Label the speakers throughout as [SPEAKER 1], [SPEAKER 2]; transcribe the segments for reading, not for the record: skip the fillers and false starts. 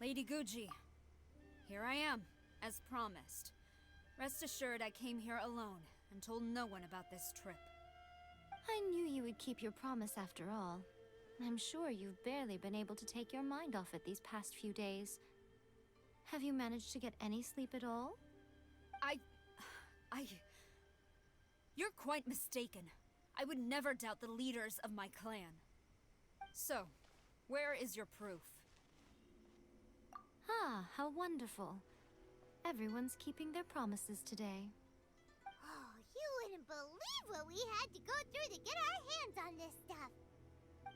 [SPEAKER 1] Lady Guji, here I am, as promised. Rest assured I came here alone and told no one about this trip.
[SPEAKER 2] I knew you would keep your promise after all. I'm sure you've barely been able to take your mind off it these past few days. Have you managed to get any sleep at all?
[SPEAKER 1] You're quite mistaken. I would never doubt the leaders of my clan. So, where is your proof?
[SPEAKER 2] Ah, how wonderful. Everyone's keeping their promises today.
[SPEAKER 3] Oh, you wouldn't believe what we had to go through to get our hands on this stuff.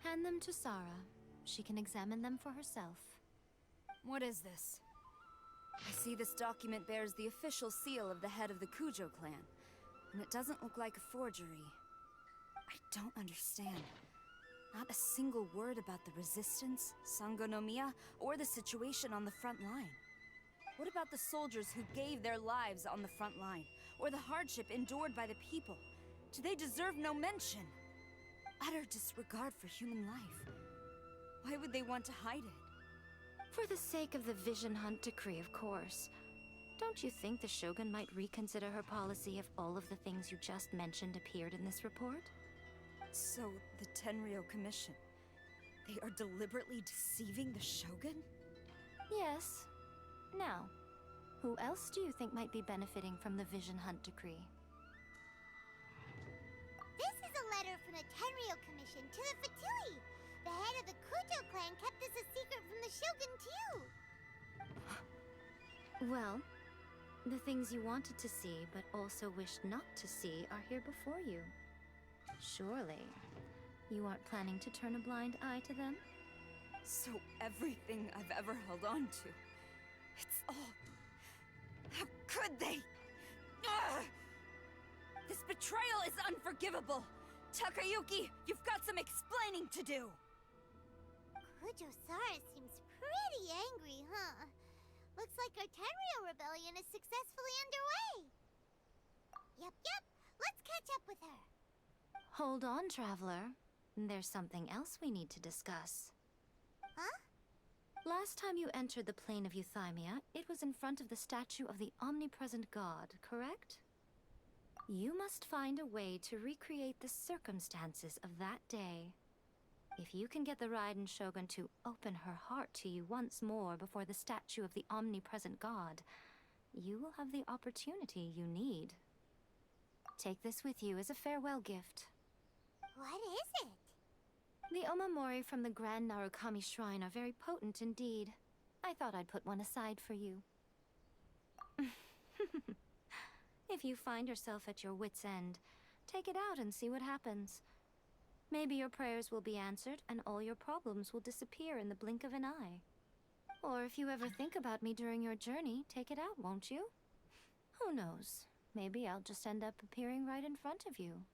[SPEAKER 2] Hand them to Sarah. She can examine them for herself.
[SPEAKER 1] What is this? I see this document bears the official seal of the head of the Kujo clan, and it doesn't look like a forgery. I don't understand. Not a single word about the resistance, Sangonomiya, or the situation on the front line. What about the soldiers who gave their lives on the front line, or the hardship endured by the people? Do they deserve no mention? Utter disregard for human life. Why would they want to hide it?
[SPEAKER 2] For the sake of the Vision Hunt decree, of course. Don't you think the Shogun might reconsider her policy if all of the things you just mentioned appeared in this report?
[SPEAKER 1] So, the Tenryou Commission, they are deliberately deceiving the Shogun?
[SPEAKER 2] Yes. Now, who else do you think might be benefiting from the Vision Hunt decree?
[SPEAKER 3] This is a letter from the Tenryou Commission to the Fatui. The head of the Kujo clan kept this a secret from the Shogun, too.
[SPEAKER 2] Well, the things you wanted to see but also wished not to see are here before you. Surely, you aren't planning to turn a blind eye to them?
[SPEAKER 1] So everything I've ever held on to, it's all... How could they? Ugh! This betrayal is unforgivable! Takayuki, you've got some explaining to do!
[SPEAKER 3] Kujo-Sara seems pretty angry, huh? Looks like our Tenryou rebellion is successfully underway. Yep, let's catch up with her.
[SPEAKER 2] Hold on, Traveler. There's something else we need to discuss.
[SPEAKER 3] Huh?
[SPEAKER 2] Last time you entered the plane of Euthymia, it was in front of the statue of the omnipresent god, correct? You must find a way to recreate the circumstances of that day. If you can get the Raiden Shogun to open her heart to you once more before the statue of the omnipresent god, you will have the opportunity you need. Take this with you as a farewell gift.
[SPEAKER 3] What is it?
[SPEAKER 2] The omamori from the Grand Narakami Shrine are very potent indeed. I thought I'd put one aside for you. If you find yourself at your wit's end, take it out and see what happens. Maybe your prayers will be answered and all your problems will disappear in the blink of an eye. Or if you ever think about me during your journey, take it out, won't you? Who knows? Maybe I'll just end up appearing right in front of you.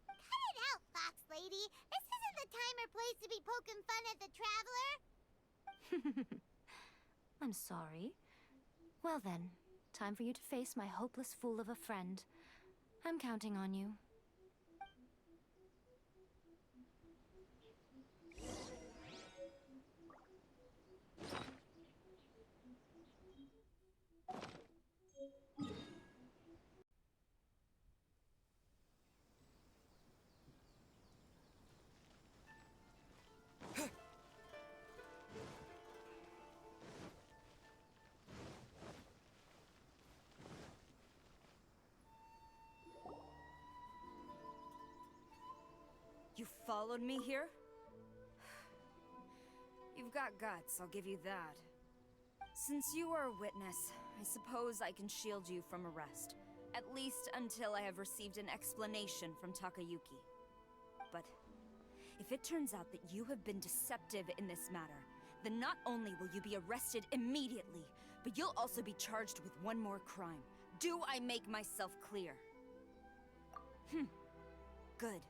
[SPEAKER 3] Cut it out, Fox Lady! This isn't the time or place to be poking fun at the Traveler!
[SPEAKER 2] I'm sorry. Well then, time for you to face my hopeless fool of a friend. I'm counting on you.
[SPEAKER 1] You followed me here? You've got guts, I'll give you that. Since you are a witness, I suppose I can shield you from arrest. At least until I have received an explanation from Takayuki. But if it turns out that you have been deceptive in this matter, then not only will you be arrested immediately, but you'll also be charged with one more crime. Do I make myself clear? Good.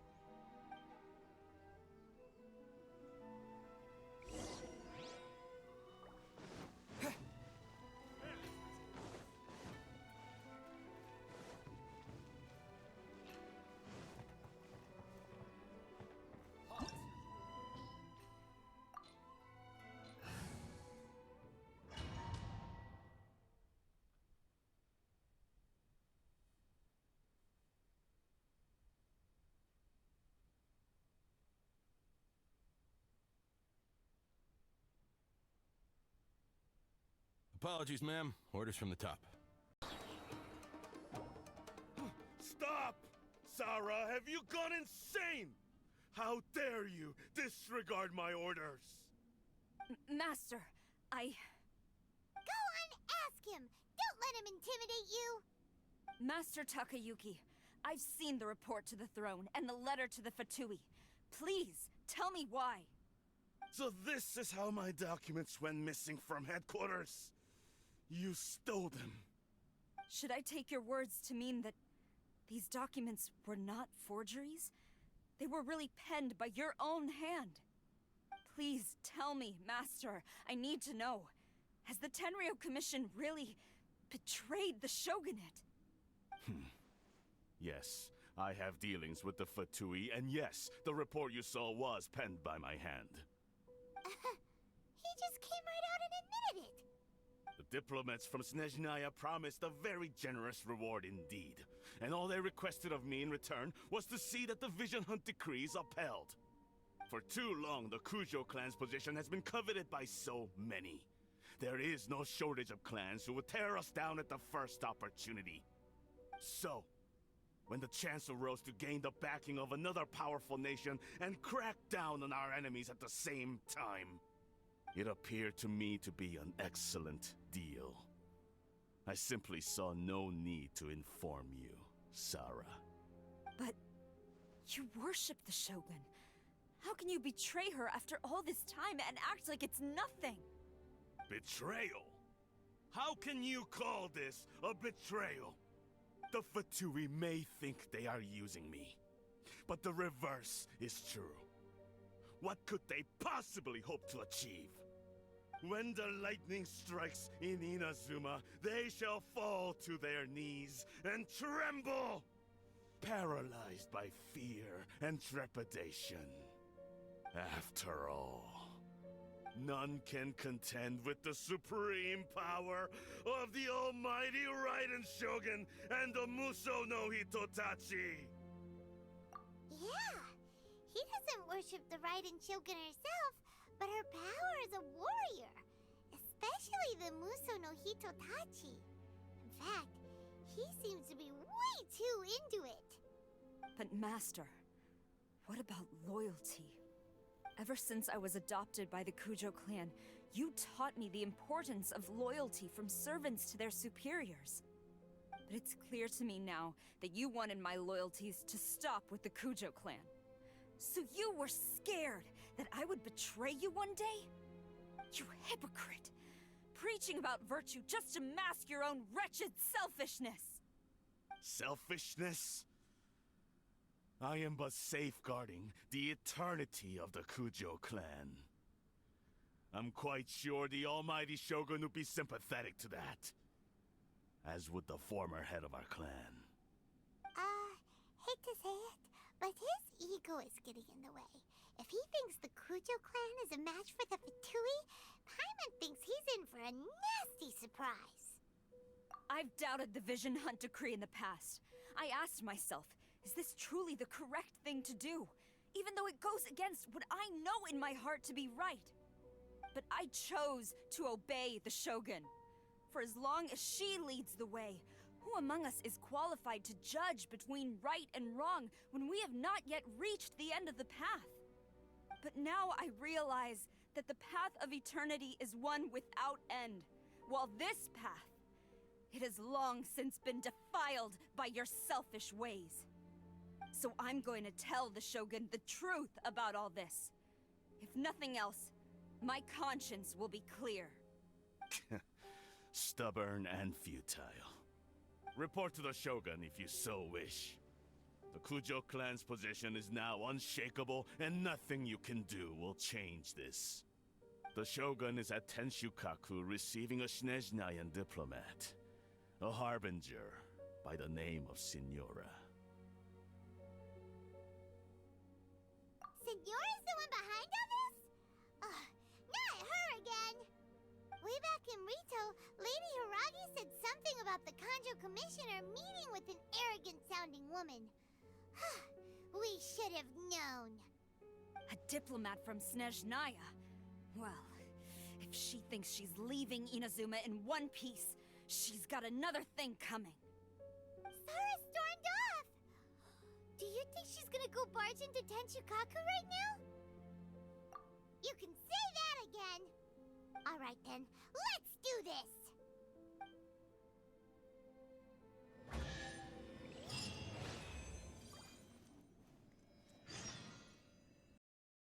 [SPEAKER 4] Apologies, ma'am. Orders from the top.
[SPEAKER 5] Stop! Sarah, have you gone insane? How dare you disregard my orders?
[SPEAKER 1] Master, I...
[SPEAKER 3] Go on, ask him! Don't let him intimidate you!
[SPEAKER 1] Master Takayuki, I've seen the report to the throne and the letter to the Fatui. Please, tell me why.
[SPEAKER 5] So this is how my documents went missing from headquarters? You stole them.
[SPEAKER 1] Should I take your words to mean that these documents were not forgeries? They were really penned by your own hand. Please tell me, Master. I need to know. Has the Tenryou Commission really betrayed the shogunate?
[SPEAKER 5] Yes, I have dealings with the Fatui, and yes, the report you saw was penned by my hand.
[SPEAKER 3] He just came right out and admitted it!
[SPEAKER 5] The diplomats from Snezhnaya promised a very generous reward indeed, and all they requested of me in return was to see that the Vision Hunt decrees upheld. For too long, the Kujo clan's position has been coveted by so many. There is no shortage of clans who would tear us down at the first opportunity. So, when the chance arose to gain the backing of another powerful nation and crack down on our enemies at the same time, it appeared to me to be an excellent deal. I simply saw no need to inform you, Sarah.
[SPEAKER 1] But you worship the Shogun. How can you betray her after all this time and act like it's nothing?
[SPEAKER 5] Betrayal? How can you call this a betrayal? The Fatui may think they are using me, but the reverse is true. What could they possibly hope to achieve? When the lightning strikes in Inazuma, they shall fall to their knees and tremble, paralyzed by fear and trepidation. After all, none can contend with the supreme power of the almighty Raiden Shogun and the Muso no Hitotachi!
[SPEAKER 3] Yeah, he doesn't worship the Raiden Shogun herself, but her power as a warrior, especially the Muso no Hitotachi. In fact, he seems to be way too into it.
[SPEAKER 1] But Master, what about loyalty? Ever since I was adopted by the Kujo clan, you taught me the importance of loyalty from servants to their superiors. But it's clear to me now that you wanted my loyalties to stop with the Kujo clan. So you were scared that I would betray you one day? You hypocrite! Preaching about virtue just to mask your own wretched selfishness!
[SPEAKER 5] Selfishness? I am but safeguarding the eternity of the Kujo clan. I'm quite sure the almighty Shogun would be sympathetic to that. As would the former head of our clan.
[SPEAKER 3] Hate to say it, but his ego is getting in the way. If he thinks the Kujo clan is a match for the Fatui, Paimon thinks he's in for a nasty surprise.
[SPEAKER 1] I've doubted the Vision Hunt decree in the past. I asked myself, is this truly the correct thing to do? Even though it goes against what I know in my heart to be right. But I chose to obey the Shogun. For as long as she leads the way, who among us is qualified to judge between right and wrong when we have not yet reached the end of the path? But now I realize that the path of eternity is one without end, while this path, it has long since been defiled by your selfish ways. So I'm going to tell the Shogun the truth about all this. If nothing else, my conscience will be clear.
[SPEAKER 5] Stubborn and futile. Report to the Shogun if you so wish. The Kujo clan's position is now unshakable, and nothing you can do will change this. The Shogun is at Tenshukaku receiving a Snezhnayan diplomat. A harbinger by the name of Signora.
[SPEAKER 3] Signora's the one behind all this? Not her again! Way back in Rito, Lady Hiragi said something about the Kanjo Commissioner meeting with an arrogant-sounding woman. We should have known.
[SPEAKER 1] A diplomat from Snezhnaya? Well, if If she thinks she's leaving Inazuma in one piece, she's got another thing coming.
[SPEAKER 3] Sara stormed off! Do you think she's gonna go barge into Tenchukaku right now? You can say that again! Alright then, let's do this!